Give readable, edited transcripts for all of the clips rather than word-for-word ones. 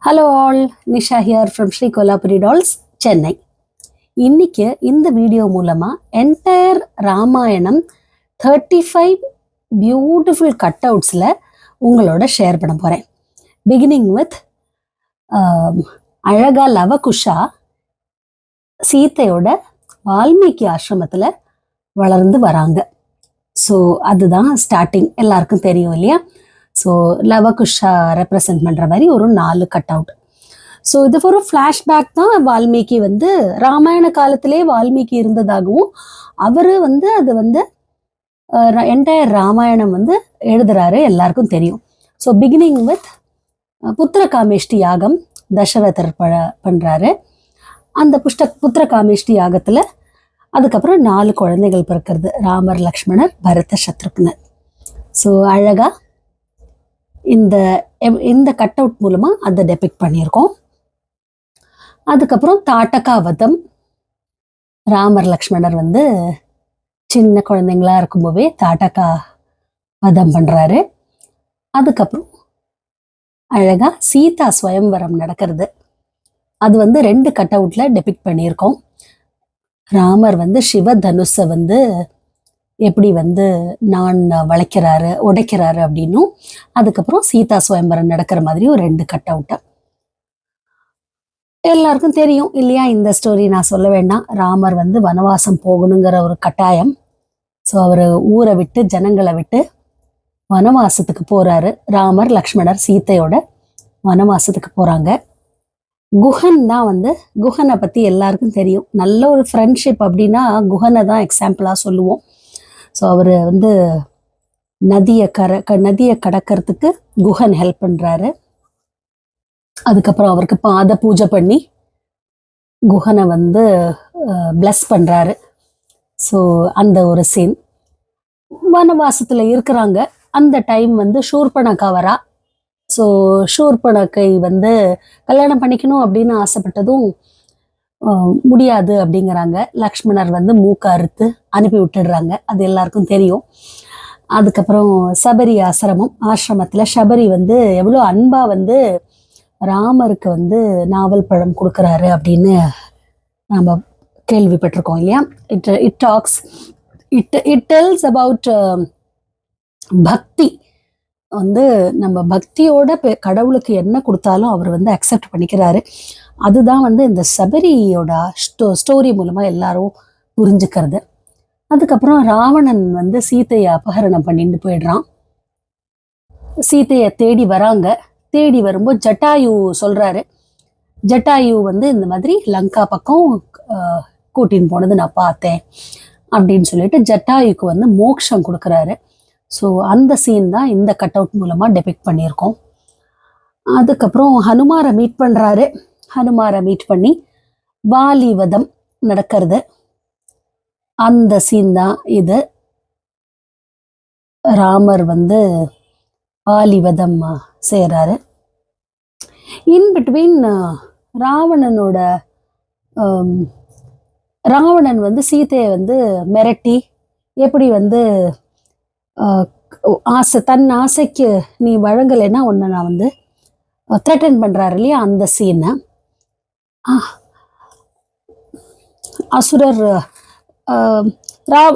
Hello all, Nisha here from Shri Kolapuri dolls, Chennai. இன்னைக்கு இந்த video மூலமா என்டையர் ராமாயணம் 35 பியூட்டிஃபுல் கட் அவுட்ஸில் உங்களோட ஷேர் பண்ண போகிறேன். பிகினிங் வித் அழகா லவகுஷா சீத்தையோட வால்மீகி ஆசிரமத்தில் வளர்ந்து வராங்க. ஸோ அதுதான் ஸ்டார்டிங், எல்லாருக்கும் தெரியும் இல்லையா? ஸோ லவகுஷா ரெப்ரசன்ட் பண்ணுற மாதிரி ஒரு 4 கட் அவுட். ஸோ இது ஒரு ஃப்ளாஷ்பேக் தான். வால்மீகி ராமாயண காலத்திலே வால்மீகி இருந்ததாகவும் அவர் அது என்டையர் ராமாயணம் எழுதுறாரு, எல்லாருக்கும் தெரியும். ஸோ பிகினிங் வித் புத்திர காமேஷ்டி யாகம் தசரதர் பண்ணுறாரு. அந்த புத்திர காமேஷ்டி யாகத்தில் அதுக்கப்புறம் 4 குழந்தைகள் பிறக்கிறது, ராமர், லக்ஷ்மணர், பரத, சத்ருக்னர். ஸோ அழகா இந்த கட் அவுட் மூலமா அதை டெபிக்ட் பண்ணியிருக்கோம். அதுக்கப்புறம் தாட்டகா வதம், ராமர் லக்ஷ்மணர் சின்ன குழந்தைங்களா இருக்கும்போதே தாட்டகா வதம் பண்றாரு. அதுக்கப்புறம் அழகா சீதா ஸ்வயம்வரம் நடக்கிறது. அது 2 கட் அவுட்ல டெபிக்ட் பண்ணியிருக்கோம். ராமர் சிவ தனுஷை எப்படி நான் வளைக்கிறாரு, உடைக்கிறாரு அப்படின்னும், அதுக்கப்புறம் சீதா சுயம்பரம் நடக்கிற மாதிரி ஒரு 2 கட் அவுட்டை. எல்லாருக்கும் தெரியும் இல்லையா? இந்த ஸ்டோரி நான் சொல்ல வேண்டாம். ராமர் வனவாசம் போகணுங்கிற ஒரு கட்டாயம். ஸோ அவர் ஊரை விட்டு ஜனங்களை விட்டு வனவாசத்துக்கு போறாரு. ராமர், லக்ஷ்மணர் சீத்தையோட வனவாசத்துக்கு போறாங்க. குஹன் தான் குஹனை பத்தி எல்லாருக்கும் தெரியும். நல்ல ஒரு ஃப்ரெண்ட்ஷிப் அப்படின்னா குஹனை தான் எக்ஸாம்பிளா சொல்லுவோம். ஸோ அவர் நதியை கடக்கிறதுக்கு குஹன் ஹெல்ப் பண்ணுறாரு. அதுக்கப்புறம் அவருக்கு பாத பூஜை பண்ணி குஹனை பிளஸ் பண்ணுறாரு. ஸோ அந்த ஒரு சீன். வனவாசத்தில் இருக்கிறாங்க. அந்த டைம் ஷூர்பனகா வரா. ஸோ ஷூர்பனகை கல்யாணம் பண்ணிக்கணும் அப்படின்னு ஆசைப்பட்டதும் முடியாது அப்படிங்கிறாங்க. லக்ஷ்மணர் மூக்க அறுத்து அனுப்பி விட்டுடுறாங்க. அது எல்லாருக்கும் தெரியும். அதுக்கப்புறம் சபரி ஆசிரமத்தில் சபரி எவ்வளோ அன்பா ராமருக்கு நாவல் பழம் கொடுக்குறாரு அப்படின்னு நாம் கேள்விப்பட்டிருக்கோம் இல்லையா? இட் டெல்ஸ் அபவுட் பக்தி. நம்ம பக்தியோட கடவுளுக்கு என்ன கொடுத்தாலும் அவர் அக்செப்ட் பண்ணிக்கிறாரு. அதுதான் இந்த சபரியோட ஸ்டோரி மூலமா எல்லாரும் புரிஞ்சுக்கிறது. அதுக்கப்புறம் ராவணன் சீத்தையை அபகரணம் பண்ணிட்டு போயிடுறான். சீத்தையை தேடி வராங்க. தேடி வரும்போது ஜட்டாயு சொல்றாரு, ஜட்டாயு இந்த மாதிரி லங்கா பக்கம் கூட்டின்னு போனது நான் பார்த்தேன் அப்படின்னு சொல்லிட்டு ஜட்டாயுக்கு மோட்சம் கொடுக்குறாரு. ஸோ அந்த சீன் தான் இந்த கட் அவுட் மூலமா டெபிக்ட் பண்ணியிருக்கோம். அதுக்கப்புறம் ஹனுமாரை மீட் பண்றாரு. ஹனுமாரை மீட் பண்ணி வாலிவதம் நடக்கிறது. அந்த சீன் தான் இது. ராமர் வாலிவதம் செய்யறாரு. இன் பிட்வீன் ராவணன் சீதையை மிரட்டி எப்படி தன் ஆசைக்கு நீ வழங்கலைன்னா ஒன்று நான் த்ரெட்டன் பண்றாரு இல்லையா? அந்த சீனை அசுரர்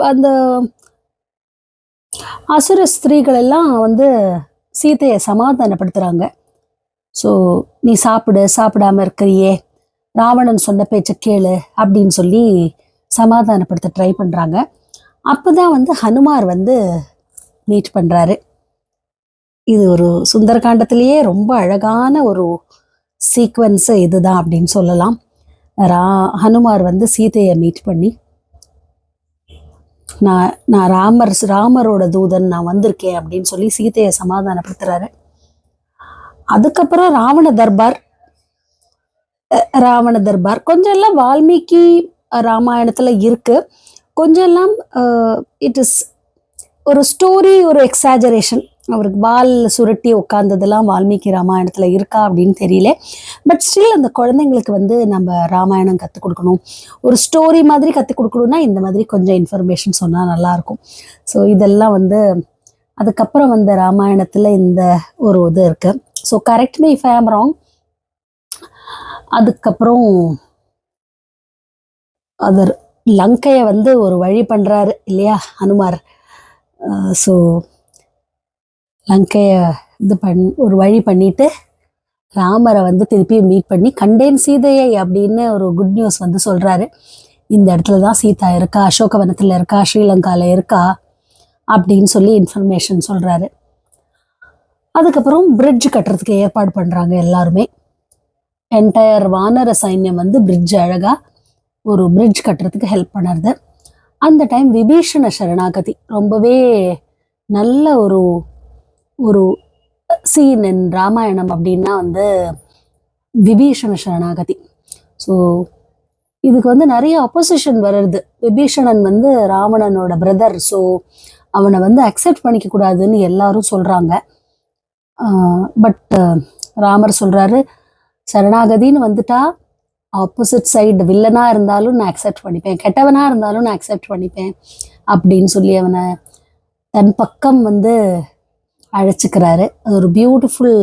அந்த அசுர ஸ்திரீகள் எல்லாம் சீதையை சமாதானப்படுத்துறாங்க. ஸோ நீ சாப்பிடாம இருக்கிறியே, ராவணன் சொன்ன பேச்ச கேளு அப்படின்னு சொல்லி சமாதானப்படுத்த ட்ரை பண்றாங்க. அப்பதான் ஹனுமார் மீட் பண்றாரு. இது ஒரு சுந்தரகாண்டத்திலேயே ரொம்ப அழகான ஒரு சீக்வன்ஸ் இதுதான் அப்படின்னு சொல்லலாம். ஹனுமார் சீதையை மீட் பண்ணி நான் ராமரோட தூதன், நான் வந்திருக்கேன் அப்படின்னு சொல்லி சீதையை சமாதானப்படுத்துறாரு. அதுக்கப்புறம் ராவண தர்பார் கொஞ்சம் எல்லாம் வால்மீகி ராமாயணத்துல இருக்கு. கொஞ்சம் எல்லாம் இட் இஸ் ஒரு ஸ்டோரி, ஒரு எக்ஸாஜரேஷன். அவருக்கு வால் சுருட்டி உட்கார்ந்ததெல்லாம் வால்மீகி ராமாயணத்துல இருக்கா அப்படின்னு தெரியல. பட் ஸ்டில் அந்த குழந்தைங்களுக்கு நம்ம ராமாயணம் கற்றுக் கொடுக்கணும், ஒரு ஸ்டோரி மாதிரி கற்றுக் கொடுக்கணும்னா இந்த மாதிரி கொஞ்சம் இன்ஃபர்மேஷன் சொன்னா நல்லா இருக்கும். ஸோ இதெல்லாம் அதுக்கப்புறம் ராமாயணத்துல இந்த ஒரு இது இருக்கு. So correct me if I ஆம் ராங். அதுக்கப்புறம் அவர் லங்கையை வந்து ஒரு வழி பண்ணுறாரு இல்லையா ஹனுமார். ஸோ லங்கையை ஒரு வழி பண்ணிட்டு ராமரை வந்து திருப்பி மீட் பண்ணி கண்டேன் சீதையை அப்படின்னு ஒரு குட் நியூஸ் வந்து சொல்கிறாரு. இந்த இடத்துல தான் சீதா இருக்கா, அசோகவனத்தில் இருக்கா, ஸ்ரீலங்காவில் இருக்கா அப்படின்னு சொல்லி இன்ஃபர்மேஷன் சொல்கிறாரு. அதுக்கப்புறம் பிரிட்ஜ் கட்டுறதுக்கு ஏற்பாடு பண்ணுறாங்க எல்லாருமே. என்டையர் வானர சைன்யம் வந்து பிரிட்ஜ் அழகாக ஒரு பிரிட்ஜ் கட்டுறதுக்கு ஹெல்ப் பண்ணுறது. அந்த டைம் விபீஷண சரணாகதி ரொம்பவே நல்ல ஒரு ஒரு சீன் இன் ராமாயணம் அப்படின்னா வந்து விபீஷண சரணாகதி. ஸோ இதுக்கு வந்து நிறைய ஆப்போசிஷன் வருது. விபீஷணன் வந்து ராவணனோட பிரதர். ஸோ அவனை வந்து அக்செப்ட் பண்ணிக்க கூடாதுன்னு எல்லாரும் சொல்கிறாங்க. பட் ராமர் சொல்கிறாரு, சரணாகதின்னு வந்துட்டா ஆப்போசிட் சைடு வில்லனாக இருந்தாலும் நான் அக்செப்ட் பண்ணிப்பேன், கெட்டவனாக இருந்தாலும் நான் அக்செப்ட் பண்ணிப்பேன் அப்படின்னு சொல்லி அவனை தன் பக்கம் வந்து அழைச்சிக்கிறாரு. அது ஒரு பியூட்டிஃபுல்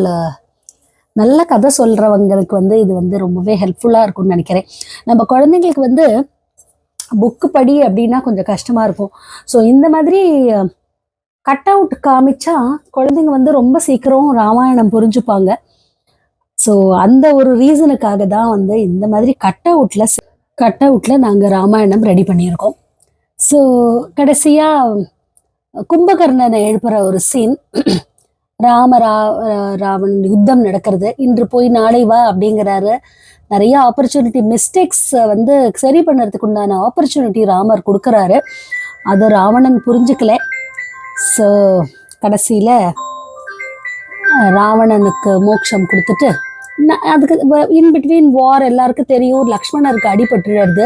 நல்ல கதை சொல்கிறவங்களுக்கு வந்து இது வந்து ரொம்பவே ஹெல்ப்ஃபுல்லாக இருக்கும்னு நினைக்கிறேன். நம்ம குழந்தைங்களுக்கு வந்து புக்கு படி அப்படின்னா கொஞ்சம் கஷ்டமாக இருக்கும். ஸோ இந்த மாதிரி கட் அவுட் காமிச்சா குழந்தைங்க வந்து ரொம்ப சீக்கிரம் ராமாயணம் புரிஞ்சுப்பாங்க. ஸோ அந்த ஒரு ரீசனுக்காக தான் வந்து இந்த மாதிரி கட் அவுட்டில் நாங்கள் ராமாயணம் ரெடி பண்ணியிருக்கோம். ஸோ கடைசியாக கும்பகர்ணனை எழுப்புகிற ஒரு சீன். ராவணன் யுத்தம் நடக்கிறது. இன்று போய் நாளை வா அப்படிங்கிறாரு. நிறைய ஆப்பர்ச்சுனிட்டி, மிஸ்டேக்ஸ் வந்து சரி பண்ணுறதுக்கு உண்டான ஆப்பர்ச்சுனிட்டி ராமர் கொடுக்குறாரு. அதை ராவணன் புரிஞ்சுக்கல. ஸோ கடைசியில் ராவணனுக்கு மோட்சம் கொடுத்துட்டு அதுக்கு இன்பிட்வீன் வார் எல்லாருக்கும் தெரியும், லக்ஷ்மணருக்கு அடிபட்டுறது.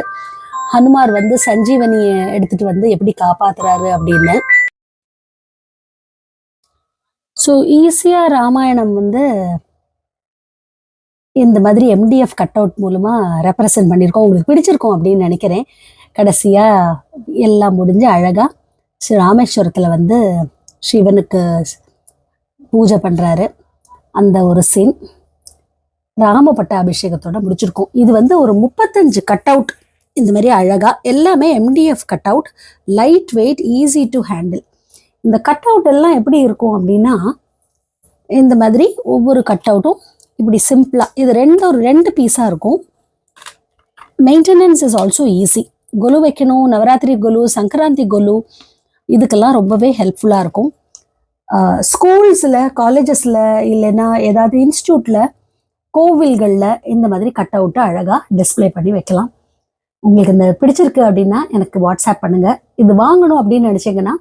ஹனுமார் வந்து சஞ்சீவனியை எடுத்துட்டு வந்து எப்படி காப்பாத்துறாரு அப்படின்னு. ஸோ ஈஸியாக ராமாயணம் வந்து இந்த மாதிரி MDF கட் அவுட் மூலமாக ரெப்ரசன்ட் பண்ணியிருக்கோம். உங்களுக்கு பிடிச்சிருக்கோம் அப்படின்னு நினைக்கிறேன். கடைசியாக எல்லாம் முடிஞ்சு அழகாக ராமேஸ்வரத்தில் வந்து சிவனுக்கு பூஜை பண்ணுறாரு. அந்த ஒரு சீன் ராமபட்ட அபிஷேகத்தோட முடிச்சிருக்கோம். இது வந்து ஒரு 35 கட் அவுட் இந்த மாதிரி அழகாக எல்லாமே MDF cut out, light weight, easy to handle. இந்த கட் அவுட் எல்லாம் எப்படி இருக்கும் அப்படின்னா இந்த மாதிரி ஒவ்வொரு கட் அவுட்டும் இப்படி சிம்பிளாக இது ரெண்டு பீஸாக இருக்கும். Maintenance is also easy. Golu வைக்கணும், நவராத்திரி கொலு, சங்கராந்தி கொலு, இதுக்கெல்லாம் ரொம்பவே ஹெல்ப்ஃபுல்லாக இருக்கும். ஸ்கூல்ஸில், காலேஜஸில், இல்லைன்னா ஏதாவது இன்ஸ்டியூட்டில், கோவில்களில் இந்த மாதிரி கட் அவுட்டை அழகாக டிஸ்பிளே பண்ணி வைக்கலாம். உங்களுக்கு இந்த பிடிச்சிருக்கு அப்படின்னா எனக்கு வாட்ஸ்அப் பண்ணுங்கள். இது வாங்கணும் அப்படின்னு நினச்சிங்கன்னா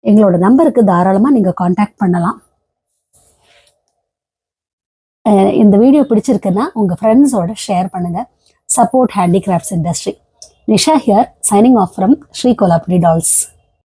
எங்களோட நம்பருக்கு தாராளமாக நீங்கள் காண்டாக்ட் பண்ணலாம். இந்த வீடியோ பிடிச்சிருக்குன்னா உங்கள் ஃப்ரெண்ட்ஸோட ஷேர் பண்ணுங்கள். Support handicrafts industry. Nisha here, signing off from Shri Kolapuri dolls.